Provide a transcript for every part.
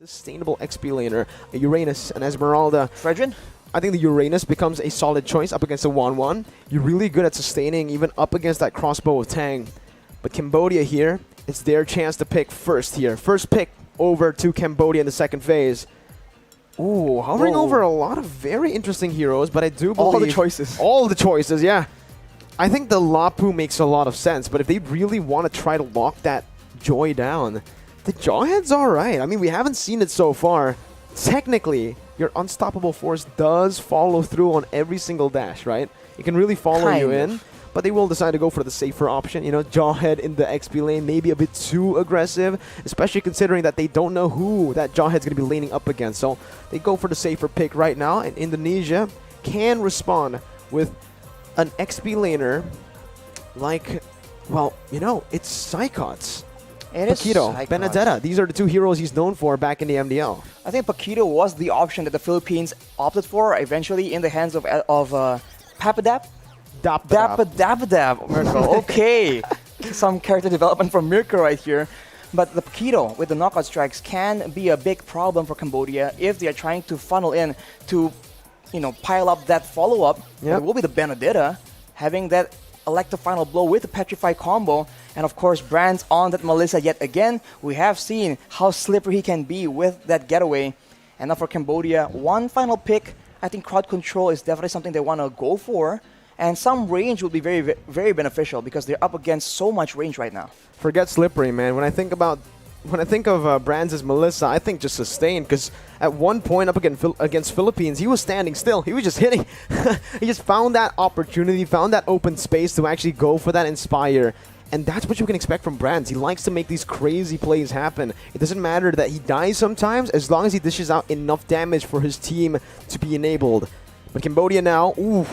Sustainable XP laner, a Uranus, and Esmeralda. Fredrin? I think the Uranus becomes a solid choice up against the 1-1. You're really good at sustaining even up against that crossbow of Tang. But Cambodia here, it's their chance to pick first here. First pick over to Cambodia in the second phase. Ooh, hovering over a lot of very interesting heroes, but I do believe... all the choices. All the choices, yeah. I think the Lapu makes a lot of sense, but if they really want to try to lock that Joy down, the Jawhead's alright. I mean, we haven't seen it so far. Technically, your unstoppable force does follow through on every single dash, right? It can really follow you in, but they will decide to go for the safer option. You know, Jawhead in the XP lane, maybe a bit too aggressive, especially considering that they don't know who that Jawhead's going to be laning up against. So they go for the safer pick right now, and Indonesia can respond with an XP laner like, well, you know, it's Psychots. Paquito, Benedetta. These are the two heroes he's known for back in the MDL. I think Paquito was the option that the Philippines opted for eventually in the hands of Papadap? Dapadab. Mirko. Okay. Some character development from Mirko right here. But the Paquito with the knockout strikes can be a big problem for Cambodia if they are trying to funnel in to, you know, pile up that follow-up. Yep. It will be the Benedetta having that elective final blow with the Petrify combo. And of course, Brands on that MALAYSIA yet again. We have seen how slippery he can be with that getaway. And now for Cambodia, one final pick. I think crowd control is definitely something they want to go for. And some range will be very, very beneficial because they're up against so much range right now. Forget slippery, man. When I think of Brands as MALAYSIA, I think just sustain, because at one point up against Philippines, he was standing still. He was just hitting. He just found that opportunity, found that open space to actually go for that Inspire. And that's what you can expect from Brands. He likes to make these crazy plays happen. It doesn't matter that he dies sometimes, as long as he dishes out enough damage for his team to be enabled. But Cambodia now, ooh.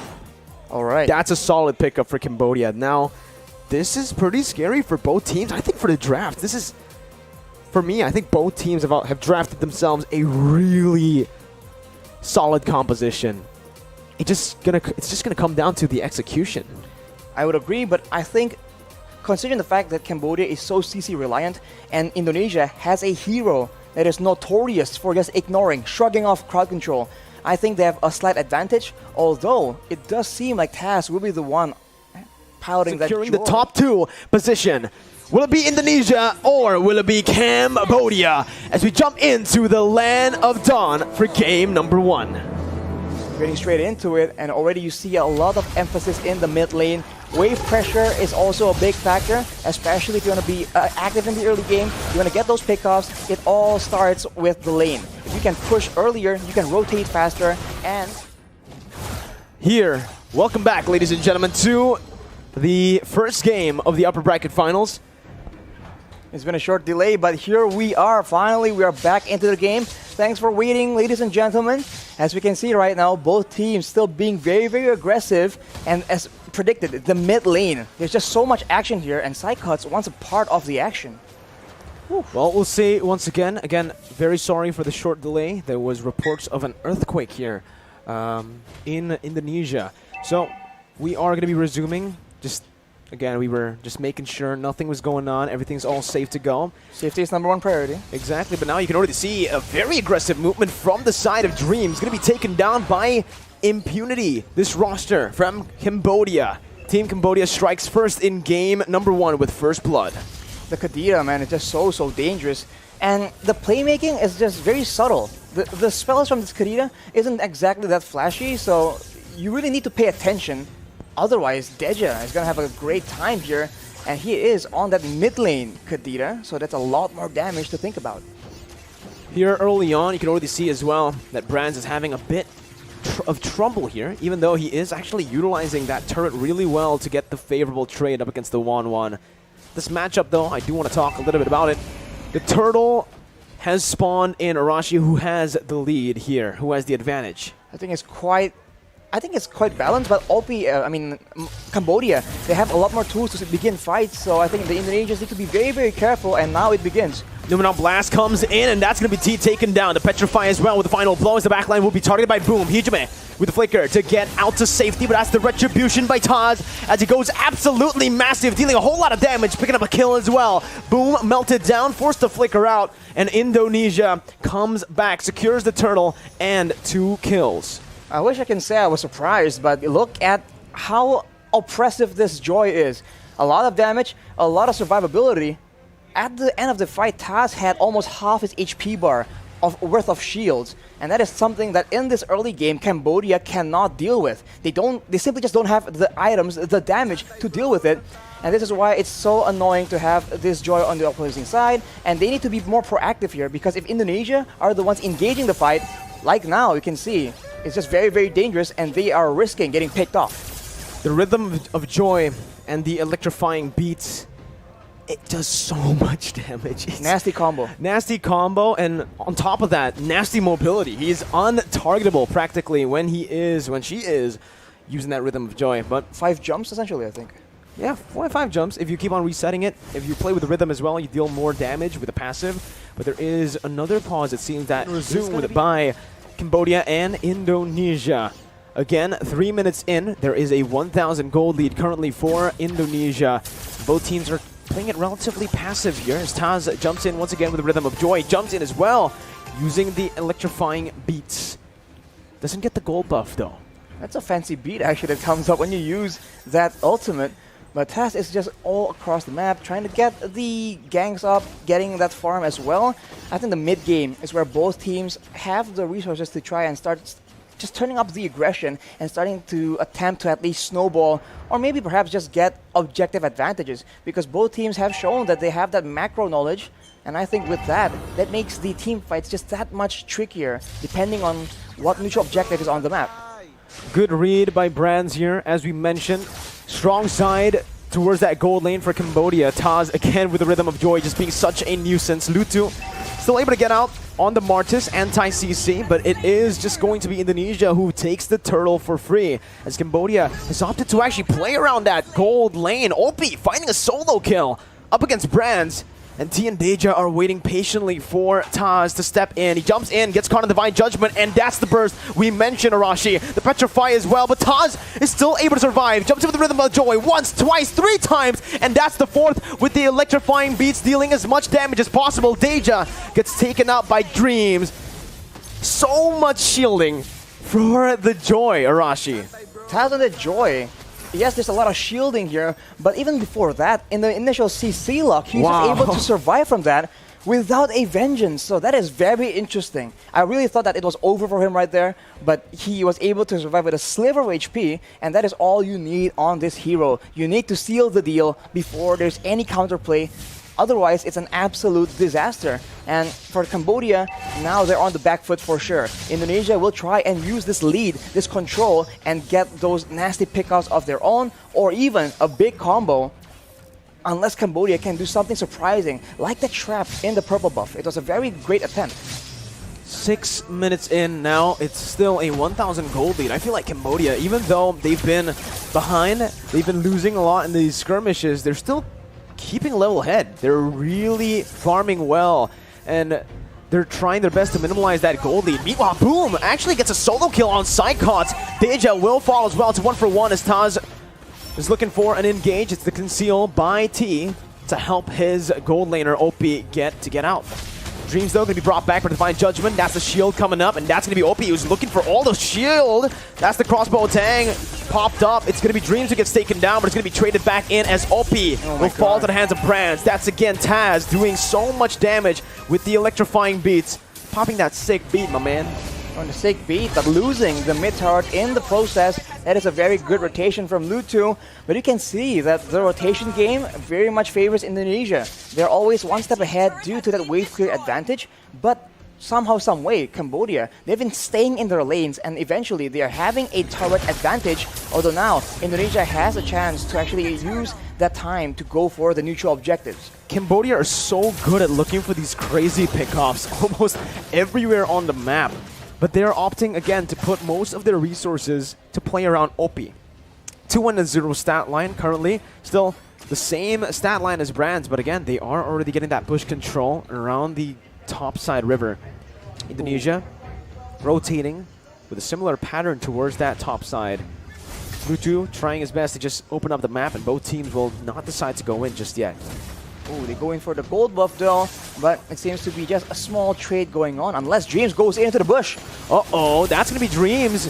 All right. That's a solid pickup for Cambodia. Now, this is pretty scary for both teams. I think for the draft, this is... For me, I think both teams have drafted themselves a really solid composition. It's just gonna come down to the execution. I would agree, but I think considering the fact that Cambodia is so CC reliant and Indonesia has a hero that is notorious for just ignoring, shrugging off crowd control, I think they have a slight advantage, although it does seem like Taz will be the one piloting that securing the top 2 position. Will it be Indonesia or will it be Cambodia as we jump into the Land of Dawn for game number 1? Getting straight into it, and already you see a lot of emphasis in the mid lane. Wave pressure is also a big factor, especially if you want to be active in the early game. You want to get those pickoffs. It all starts with the lane. If you can push earlier, you can rotate faster, and... Here, welcome back, ladies and gentlemen, to the first game of the upper bracket finals. It's been a short delay, but here we are. Finally, we are back into the game. Thanks for waiting, ladies and gentlemen. As we can see right now, both teams still being very, very aggressive. And as predicted, the mid lane, there's just so much action here, and Psychots wants a part of the action. Whew. Well, we'll say once again, very sorry for the short delay. There was reports of an earthquake here in Indonesia. So we are going to be resuming. Again, we were just making sure nothing was going on. Everything's all safe to go. Safety is #1 priority. Exactly, but now you can already see a very aggressive movement from the side of Dreams. Going to be taken down by Impunity. This roster from Cambodia. Team Cambodia strikes first in game number 1 with first blood. The Kadira, man, is just so dangerous. And the playmaking is just very subtle. The spells from this Kadira isn't exactly that flashy, so you really need to pay attention. Otherwise, Deja is going to have a great time here, and he is on that mid lane Kadira, so that's a lot more damage to think about. Here early on, you can already see as well that Brands is having a bit of trouble here, even though he is actually utilizing that turret really well to get the favorable trade up against the 1-1. This matchup, though, I do want to talk a little bit about it. The turtle has spawned in Arashi, who has the lead here, who has the advantage. I think it's quite balanced, but Cambodia, they have a lot more tools to begin fights, so I think the Indonesians need to be very, very careful, and now it begins. Numenal Blast comes in, and that's going to be T taken down. The Petrify as well with the final blow as the backline will be targeted by Boom. Hijime with the flicker to get out to safety, but that's the retribution by Taz as he goes absolutely massive, dealing a whole lot of damage, picking up a kill as well. Boom melted down, forced the flicker out, and Indonesia comes back, secures the turtle, and 2 kills. I wish I can say I was surprised, but look at how oppressive this Joy is. A lot of damage, a lot of survivability. At the end of the fight, Taz had almost half his HP bar worth of shields, and that is something that in this early game Cambodia cannot deal with. They simply just don't have the items, the damage to deal with it, and this is why it's so annoying to have this Joy on the opposing side, and they need to be more proactive here, because if Indonesia are the ones engaging the fight, like now you can see, it's just very, very dangerous, and they are risking getting picked off. The rhythm of Joy and the electrifying beats, it does so much damage. It's nasty combo. Nasty combo, and on top of that, nasty mobility. He's untargetable practically when she is using that rhythm of Joy. But 5 jumps essentially, I think. Yeah, 4 or 5 jumps. If you keep on resetting it, if you play with the rhythm as well, you deal more damage with the passive. But there is another pause, it seems, that resumed by Cambodia and Indonesia. Again, 3 minutes in, there is a 1,000 gold lead currently for Indonesia. Both teams are playing it relatively passive here as Taz jumps in once again with the rhythm of Joy. Jumps in as well, using the electrifying beats. Doesn't get the gold buff though. That's a fancy beat actually that comes up when you use that ultimate. But Taz is just all across the map, trying to get the ganks up, getting that farm as well. I think the mid game is where both teams have the resources to try and start just turning up the aggression and starting to attempt to at least snowball, or maybe perhaps just get objective advantages, because both teams have shown that they have that macro knowledge, and I think with that, that makes the team fights just that much trickier, depending on what neutral objective is on the map. Good read by Brands here, as we mentioned. Strong side towards that gold lane for Cambodia. Taz again with the rhythm of Joy just being such a nuisance. Lutu still able to get out on the Martis anti-CC, but it is just going to be Indonesia who takes the turtle for free, as Cambodia has opted to actually play around that gold lane. Opie finding a solo kill up against Brands, and T and Deja are waiting patiently for Taz to step in. He jumps in, gets caught in Divine Judgment, and that's the burst we mentioned, Arashi. The Petrify as well, but Taz is still able to survive. Jumps in with the rhythm of Joy once, twice, 3 times, and that's the 4th with the electrifying beats, dealing as much damage as possible. Deja gets taken out by Dreams. So much shielding for the Joy, Arashi. Taz and the Joy. Yes, there's a lot of shielding here, but even before that, in the initial CC lock, he was able to survive from that without a vengeance. So that is very interesting. I really thought that it was over for him right there, but he was able to survive with a sliver of HP, and that is all you need on this hero. You need to seal the deal before there's any counterplay. Otherwise, it's an absolute disaster. And for Cambodia, now they're on the back foot for sure. Indonesia will try and use this lead, this control, and get those nasty pickoffs of their own, or even a big combo, unless Cambodia can do something surprising, like the trap in the purple buff. It was a very great attempt. 6 minutes in now, it's still a 1,000 gold lead. I feel like Cambodia, even though they've been behind, they've been losing a lot in these skirmishes, they're still keeping a level head. They're really farming well, and they're trying their best to minimize that gold lead. Meanwhile, Boom actually gets a solo kill on Psychots. Deja will fall as well. It's 1 for 1 as Taz is looking for an engage. It's the conceal by T to help his gold laner OP get out. Dreams, though, going to be brought back for Divine Judgment. That's the shield coming up, and that's going to be OP who's looking for all the shield. That's the crossbow tang popped up. It's going to be Dreams who gets taken down, but it's going to be traded back in as OP will fall to the hands of Brands. That's, again, Taz doing so much damage with the electrifying beats. Popping that sick beat, my man. On the sick beat, but losing the mid turret in the process. That is a very good rotation from Lutu, but you can see that the rotation game very much favors Indonesia. They're always one step ahead due to that wave clear advantage, but somehow, some way, Cambodia, they've been staying in their lanes, and eventually they are having a turret advantage, although now Indonesia has a chance to actually use that time to go for the neutral objectives. Cambodia are so good at looking for these crazy pickoffs almost everywhere on the map. But they're opting, again, to put most of their resources to play around OP. 2-1-0 stat line currently. Still the same stat line as Brands, but again, they are already getting that push control around the top side river. Indonesia rotating with a similar pattern towards that top side. Lutu trying his best to just open up the map, and both teams will not decide to go in just yet. Oh, they go in for the gold buff though, but it seems to be just a small trade going on unless Dreams goes into the bush. Uh-oh, that's going to be Dreams.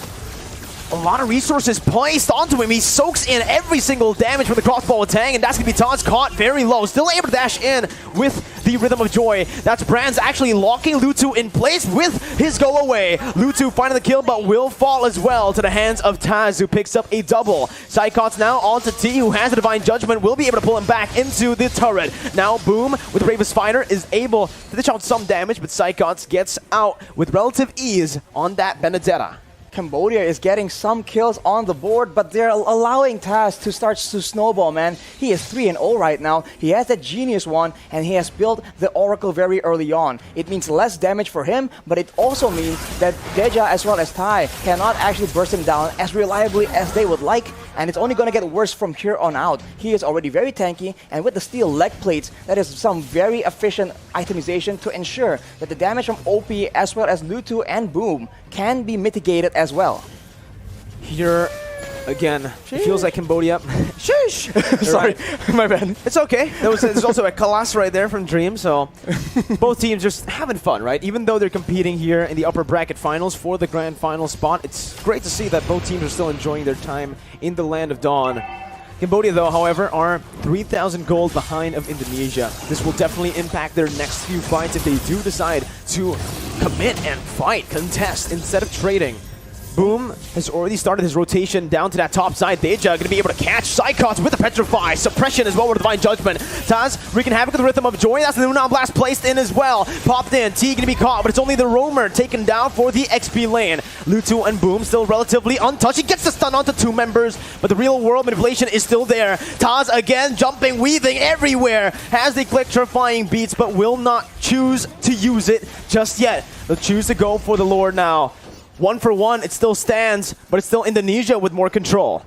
A lot of resources placed onto him. He soaks in every single damage from the crossbow attack, and that's going to be Taz caught very low. Still able to dash in with the Rhythm of Joy. That's Brands actually locking Lutu in place with his go away. Lutu finding the kill, but will fall as well to the hands of Taz, who picks up a double. Psychots now onto T, who has the Divine Judgment, will be able to pull him back into the turret. Now Boom, with the Bravest Fighter, is able to dish out some damage, but Psychots gets out with relative ease on that Benedetta. Cambodia is getting some kills on the board, but they're allowing Taz to start to snowball, man. He is 3-0 right now. He has that genius one, and he has built the Oracle very early on. It means less damage for him, but it also means that Deja as well as Tai cannot actually burst him down as reliably as they would like, and it's only going to get worse from here on out. He is already very tanky, and with the steel leg plates, that is some very efficient itemization to ensure that the damage from OP as well as Lutu and Boom can be mitigated as well. Here, again, it feels like Cambodia. Sheesh! Sorry, my bad. It's okay. There's also a Kalas right there from Dream, so both teams just having fun, right? Even though they're competing here in the upper bracket finals for the grand final spot, it's great to see that both teams are still enjoying their time in the Land of Dawn. Cambodia, though, however, are 3,000 gold behind of Indonesia. This will definitely impact their next few fights if they do decide to commit and fight, contest, instead of trading. Boom has already started his rotation down to that top side. Deja going to be able to catch Psychots with the Petrify. Suppression as well with Divine Judgment. Taz wreaking havoc with the Rhythm of Joy. That's the Nunan Blast placed in as well. Popped in. T going to be caught, but it's only the Roamer taken down for the XP lane. Lutu and Boom still relatively untouched. He gets the stun onto two members, but the real world manipulation is still there. Taz again jumping, weaving everywhere. Has the electrifying beats, but will not choose to use it just yet. They'll choose to go for the Lord now. 1-for-1, it still stands, but it's still Indonesia with more control.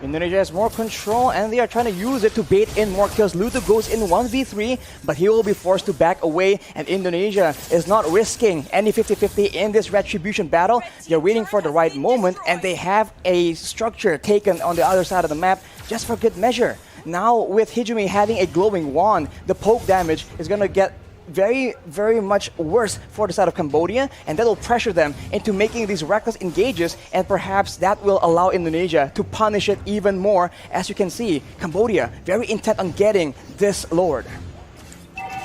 Indonesia has more control, and they are trying to use it to bait in more kills. Lutu goes in 1v3, but he will be forced to back away, and Indonesia is not risking any 50-50 in this retribution battle. They're waiting for the right moment, and they have a structure taken on the other side of the map just for good measure. Now, with Hijumi having a glowing wand, the poke damage is going to get very, very much worse for the side of Cambodia, and that will pressure them into making these reckless engages, and perhaps that will allow Indonesia to punish it even more. As you can see, Cambodia very intent on getting this Lord.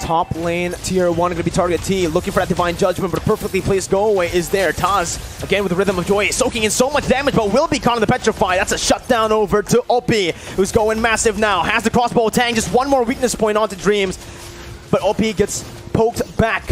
Top lane, tier 1 going to be targeted T, looking for that Divine Judgment, but a perfectly placed go away is there. Taz, again with the Rhythm of Joy, soaking in so much damage, but will be caught in the Petrify. That's a shutdown over to Opie, who's going massive now. Has the crossbow tang, just one more weakness point onto Dreams. But OP gets poked back.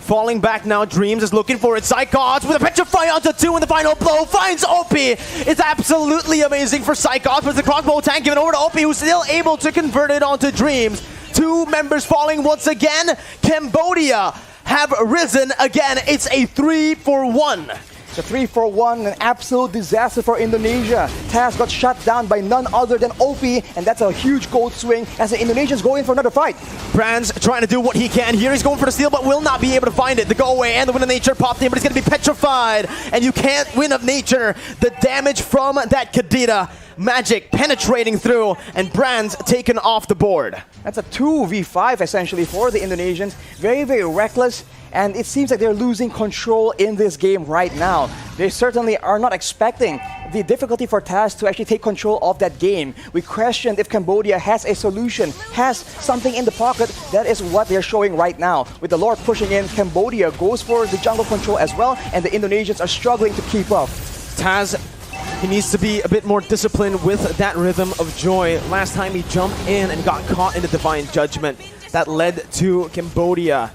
Falling back now, Dreams is looking for it. Psychots with a Petrify onto 2, and the final blow finds OP. It's absolutely amazing for Psychots, but the crossbow tank given over to OP, who's still able to convert it onto Dreams. Two members falling once again. Cambodia have risen again. It's a 3-for-1. The 3-for-1, an absolute disaster for Indonesia. Taz got shut down by none other than OP, and that's a huge gold swing as the Indonesians go in for another fight. Brands trying to do what he can here. He's going for the steal, but will not be able to find it. The go away and the Wind of Nature popped in, but he's going to be petrified. And you can't Wind of Nature. The damage from that Kadira magic penetrating through, and Brands taken off the board. That's a 2v5 essentially for the Indonesians. Very, very reckless. And it seems like they're losing control in this game right now. They certainly are not expecting the difficulty for Taz to actually take control of that game. We questioned if Cambodia has a solution, has something in the pocket. That is what they're showing right now. With the Lord pushing in, Cambodia goes for the jungle control as well, and the Indonesians are struggling to keep up. Taz, he needs to be a bit more disciplined with that Rhythm of Joy. Last time he jumped in and got caught in the Divine Judgment. That led to Cambodia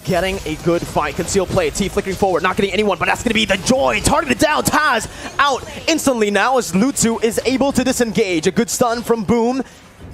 getting a good fight. Concealed play. T flickering forward. Not getting anyone, but that's going to be the Joy. Targeted down. Taz out instantly now as Lutu is able to disengage. A good stun from Boom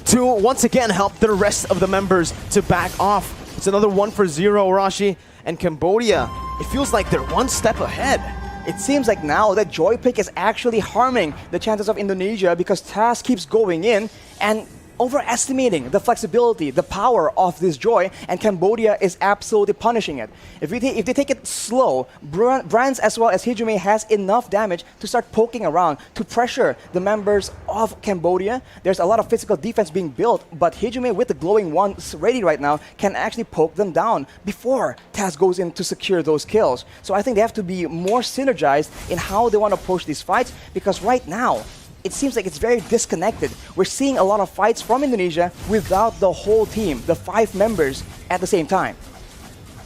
to once again help the rest of the members to back off. It's another 1-for-0, Rashi. And Cambodia, it feels like they're one step ahead. It seems like now that Joy pick is actually harming the chances of Indonesia because Taz keeps going in, and overestimating the flexibility, the power of this Joy, and Cambodia is absolutely punishing it. If they take it slow, Brands as well as Hijume has enough damage to start poking around, to pressure the members of Cambodia. There's a lot of physical defense being built, but Hijume with the glowing ones ready right now can actually poke them down before Taz goes in to secure those kills. So I think they have to be more synergized in how they want to approach these fights, because right now, it seems like it's very disconnected. We're seeing a lot of fights from Indonesia without the whole team, the 5 members at the same time.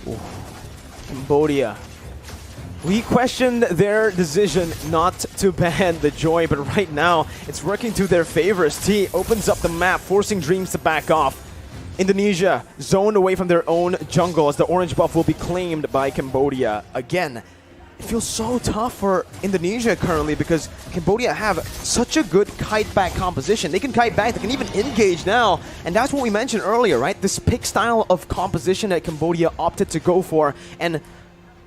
Ooh. Cambodia. We questioned their decision not to ban the Joy, but right now it's working to their favor as T opens up the map, forcing Dreams to back off. Indonesia zoned away from their own jungle as the orange buff will be claimed by Cambodia again. It feels so tough for Indonesia currently because Cambodia have such a good kite back composition. They can kite back, they can even engage now. And that's what we mentioned earlier, right? This pick style of composition that Cambodia opted to go for and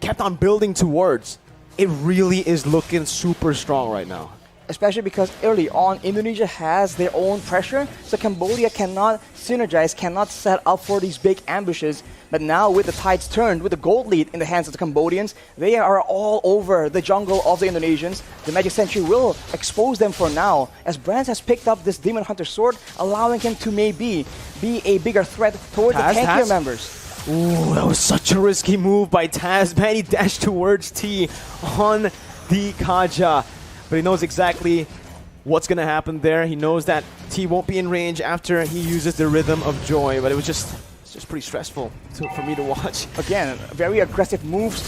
kept on building towards. It really is looking super strong right now. Especially because early on, Indonesia has their own pressure, so Cambodia cannot synergize, cannot set up for these big ambushes. But now with the tides turned, with the gold lead in the hands of the Cambodians, they are all over the jungle of the Indonesians. The Magic Sentry will expose them for now, as Brands has picked up this Demon Hunter sword, allowing him to maybe be a bigger threat toward the tankier members. Ooh, that was such a risky move by Taz. Man, he dashed towards T on the Kaja. But he knows exactly what's going to happen there. He knows that T won't be in range after he uses the Rhythm of Joy. But it's just pretty stressful for me to watch. Again, very aggressive moves.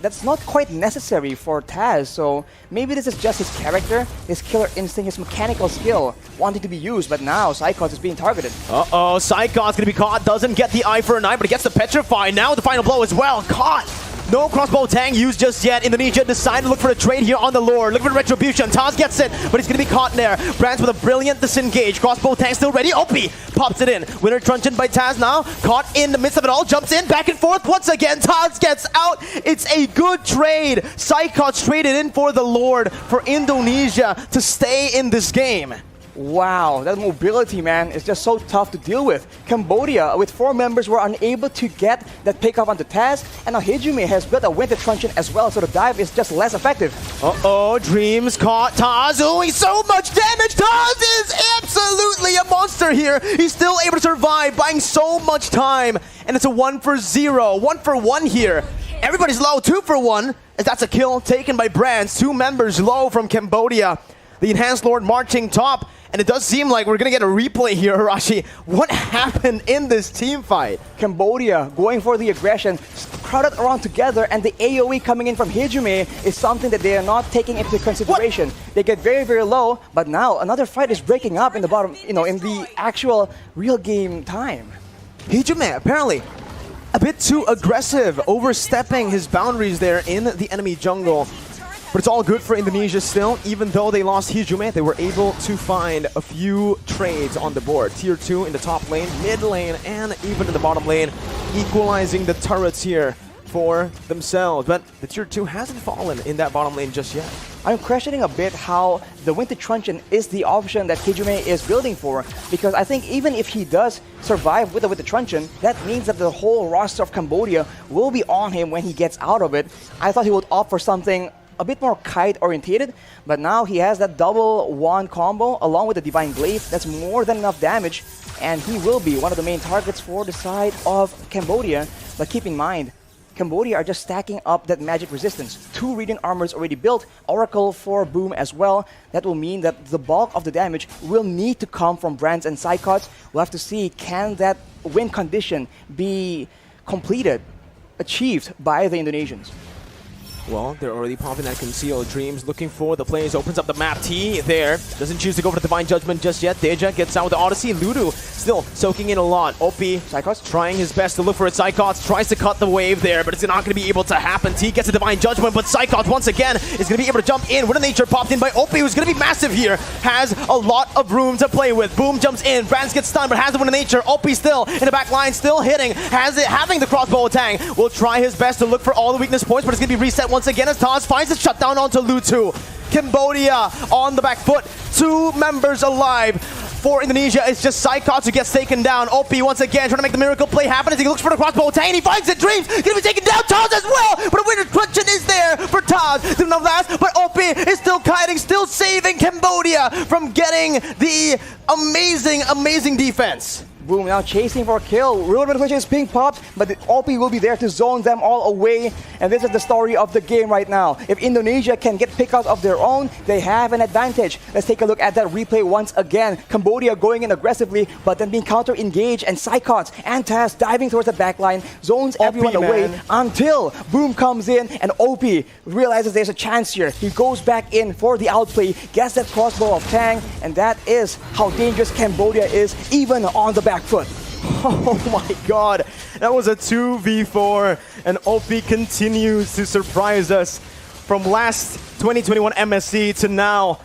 That's not quite necessary for Taz. So maybe this is just his character, his killer instinct, his mechanical skill wanting to be used. But now Psychos is being targeted. Uh-oh, Psychos going to be caught. Doesn't get the eye for an eye, but he gets the Petrify. Now the final blow as well. Caught. No crossbow tang used just yet. Indonesia decided to look for a trade here on the Lord. Look for Retribution. Taz gets it, but he's going to be caught there. Brands with a brilliant disengage. Crossbow tang still ready. Opie pops it in. Winner truncheon by Taz now. Caught in the midst of it all. Jumps in. Back and forth once again. Taz gets out. It's a good trade. Psychos traded in for the Lord for Indonesia to stay in this game. Wow, that mobility, man, is just so tough to deal with. Cambodia, with 4 members, were unable to get that pick up onto Taz, and now Hijume has built a Winter Truncheon as well, so the dive is just less effective. Uh-oh, Dreams caught Taz doing so much damage. Taz is absolutely a monster here. He's still able to survive, buying so much time, and it's a 1-for-0, 1-for-1 here. Everybody's low, 2-for-1, as that's a kill taken by Brands. 2 members low from Cambodia. The Enhanced Lord marching top. And it does seem like we're going to get a replay here, Hirashi. What happened in this team fight? Cambodia going for the aggression, crowded around together, and the AoE coming in from Hijume is something that they are not taking into consideration. What? They get very, very low, but now another fight is breaking up in the bottom, in the actual real game time. Hijume, apparently, a bit too aggressive, overstepping his boundaries there in the enemy jungle. But it's all good for Indonesia still. Even though they lost Hijume, they were able to find a few trades on the board. Tier 2 in the top lane, mid lane, and even in the bottom lane, equalizing the turrets here for themselves. But the Tier 2 hasn't fallen in that bottom lane just yet. I'm questioning a bit how the Winter Truncheon is the option that Hijume is building for, because I think even if he does survive with the Winter Truncheon, that means that the whole roster of Cambodia will be on him when he gets out of it. I thought he would opt for something a bit more kite-orientated, but now he has that double wand combo along with the Divine Glaive. That's more than enough damage, and he will be one of the main targets for the side of Cambodia. But keep in mind, Cambodia are just stacking up that magic resistance. 2 Radiant Armors already built, Oracle for Boom as well. That will mean that the bulk of the damage will need to come from Brands and Psychots. We'll have to see, can that win condition be completed, achieved by the Indonesians? Well, they're already popping that Conceal. Dreams looking for the plays, opens up the map. T there, doesn't choose to go for the Divine Judgment just yet. Deja gets out with the Odyssey. Ludu still soaking in a lot. Opie, Psychos trying his best to look for it. Psychos tries to cut the wave there, but it's not going to be able to happen. T gets a Divine Judgment, but Psychos once again is going to be able to jump in. Winter Nature popped in by Opie, who's going to be massive here. Has a lot of room to play with. Boom jumps in. Brands gets stunned, but has the Winter Nature. Opie still in the back line, still hitting. Has it, having the crossbow tang. Will try his best to look for all the weakness points, but it's going to be reset once again as Taz finds it shutdown onto Lutu. Cambodia on the back foot. 2 members alive. for Indonesia is just Psychots who gets taken down. OP once again trying to make the miracle play happen as he looks for the crossbow tank. He finds it. Dreams gonna be taken down. Taz as well, but a winner question is there for Taz. Didn't know last, but OP is still kiting, still saving Cambodia from getting the amazing defense. Boom, now chasing for a kill. Real Revolution is being popped, but the OP will be there to zone them all away. And this is the story of the game right now. If Indonesia can get pickouts of their own, they have an advantage. Let's take a look at that replay once again. Cambodia going in aggressively, but then being counter-engaged, and Psychots and Taz diving towards the backline, zones everyone away until Boom comes in and OP realizes there's a chance here. He goes back in for the outplay, gets that crossbow of Tang, and that is how dangerous Cambodia is, even on the back foot. Oh my god, that was a 2v4, and OP continues to surprise us from last 2021 MSC to now.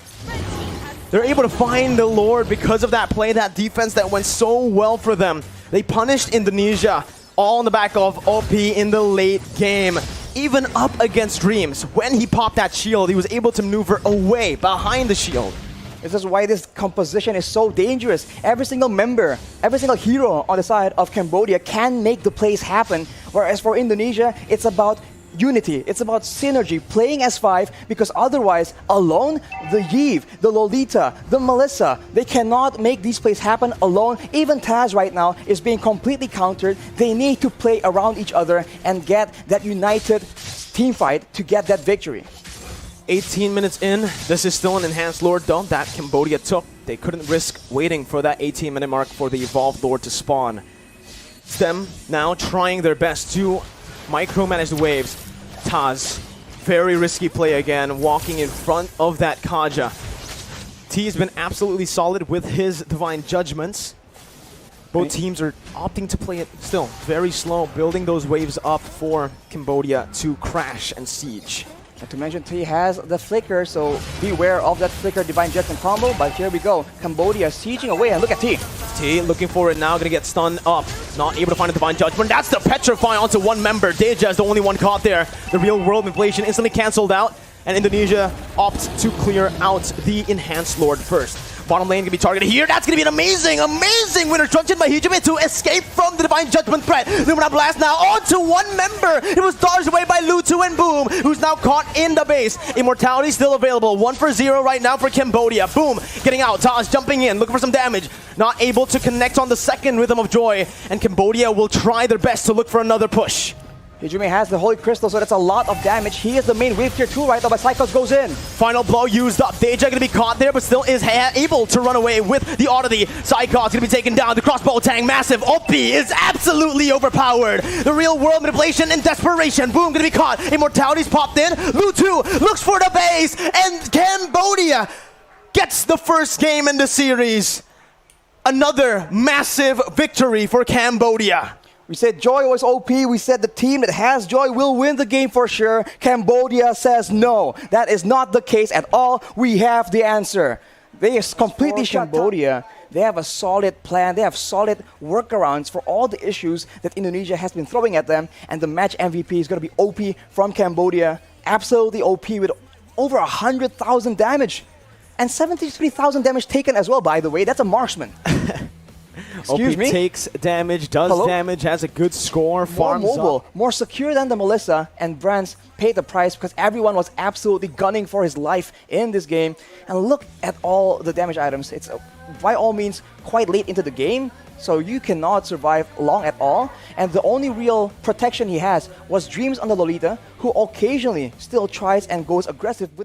They're able to find the Lord because of that play, that defense that went so well for them. They punished Indonesia all on the back of OP in the late game. Even up against Dreams, when he popped that shield, he was able to maneuver away behind the shield. This is why this composition is so dangerous. Every single member, every single hero on the side of Cambodia can make the plays happen. Whereas for Indonesia, it's about unity. It's about synergy, playing as 5, because otherwise, alone, the Iesf, the Lolita, the Melissa, they cannot make these plays happen alone. Even Taz right now is being completely countered. They need to play around each other and get that united team fight to get that victory. 18 minutes in, this is still an enhanced Lord though that Cambodia took. They couldn't risk waiting for that 18-minute mark for the evolved Lord to spawn. It's them now trying their best to micromanage the waves. Taz, very risky play again, walking in front of that Kaja. T has been absolutely solid with his Divine Judgments. Both teams are opting to play it still very slow, building those waves up for Cambodia to crash and siege. Not to mention, T has the Flicker, so beware of that Flicker Divine Judgment combo. But here we go. Cambodia sieging away, and look at T. T looking for it now, gonna get stunned up. Not able to find a Divine Judgment. That's the Petrify onto one member. Deja is the only one caught there. The real world inflation instantly cancelled out, and Indonesia opts to clear out the Enhanced Lord first. Bottom lane gonna be targeted here. That's gonna be an amazing winner instruction by Hijime to escape from the Divine Judgment threat. Lumina Blast now onto one member. It was dodged away by Lutu and Boom, who's now caught in the base. Immortality still available. 1 for 0 right now for Cambodia. Boom getting out. Taz jumping in, looking for some damage. Not able to connect on the second Rhythm of Joy, and Cambodia will try their best to look for another push. Hijime has the Holy Crystal, so that's a lot of damage. He is the main wave tier 2 right now, but Psychos goes in. Final blow used up. Deja gonna be caught there, but still is able to run away with the Oddity. Psychos gonna be taken down. The crossbow tang, massive. OP is absolutely overpowered. The real world manipulation and desperation. Boom gonna be caught. Immortality's popped in. Lutu looks for the base, and Cambodia gets the first game in the series. Another massive victory for Cambodia. We said Joy was OP. We said the team that has Joy will win the game for sure. Cambodia says no. That is not the case at all. We have the answer. They are completely Cambodia. They have a solid plan. They have solid workarounds for all the issues that Indonesia has been throwing at them. And the match MVP is going to be OP from Cambodia. Absolutely OP with over 100,000 damage. And 73,000 damage taken as well, by the way. That's a marksman. Excuse me? Takes damage, does damage, has a good score, farms more mobile, up. more secure than the Melissa, and Brands paid the price because everyone was absolutely gunning for his life in this game. And look at all the damage items. It's by all means quite late into the game, so you cannot survive long at all. And the only real protection he has was Dreams on the Lolita, who occasionally still tries and goes aggressive with the